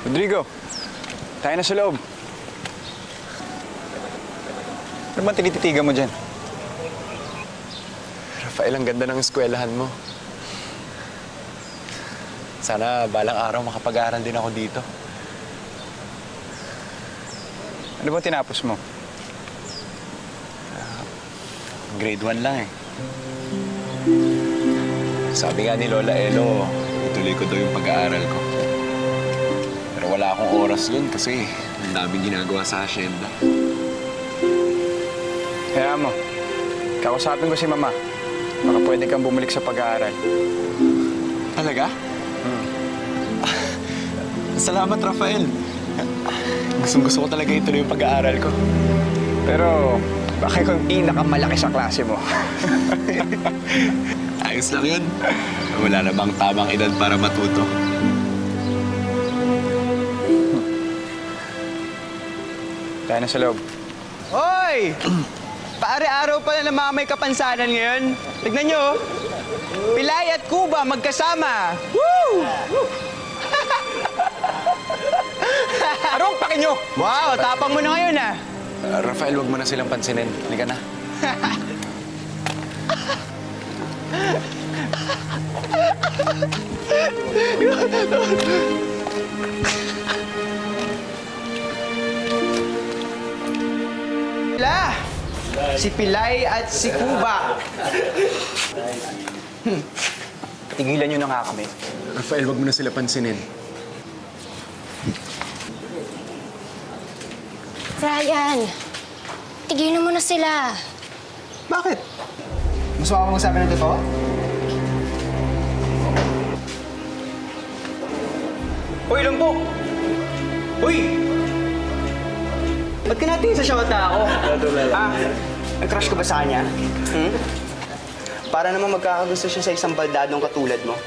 Rodrigo, tayo na sa loob. Ano bang tinititigan mo dyan? Rafael, ang ganda ng eskwelahan mo. Sana balang araw makapag-aaral din ako dito. Ano ba tinapos mo? Grade 1 lang eh. Sabi nga ni Lola Elo, ituloy ko daw yung pag-aaral ko. Pero wala akong oras yun kasi ang daming ginagawa sa asyenda. Kaya mo, kausapin ko si Mama. Baka pwede kang bumalik sa pag-aaral. Talaga? Salamat, Rafael. Gustong-gusto ko talaga ituloy yung pag-aaral ko. Pero, baka ikaw yung pinakamalaki sa klase mo. Ayos lang yun. Wala namang tamang edad para matuto. Tayo na sa loob. Hoy! Paare-araw pala na mga may kapansanan ngayon. Tignan nyo, Pilay at Cuba magkasama. Woo! Anong paki nyo? Wow, tapang mo na ngayon ah. Rafael, wag mo na silang pansinin. Halika na. Si Pilay at si Cuba. Tigilan nyo na nga kami. Rafael, wag mo na sila pansinin. Ryan, tigilan mo na sila. Bakit? Gusto mo magsabi ng totoo? Uy, Lampo! Uy! Ba't ka natin sa shot na ako? Nag-crush ka ba sa kanya? Para naman magkakagusto siya sa isang baldadong katulad mo.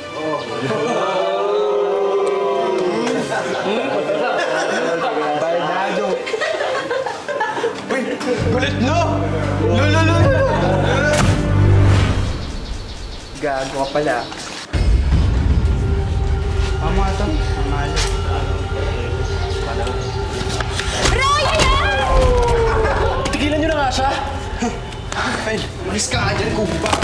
Baldado. Uy! Kulit no! Lolo! Gago ka pala. Tama ito. Mamalo. Ryan! Tigilan nyo na nga siya! Rafael, malis ka nga dyan, Cuba!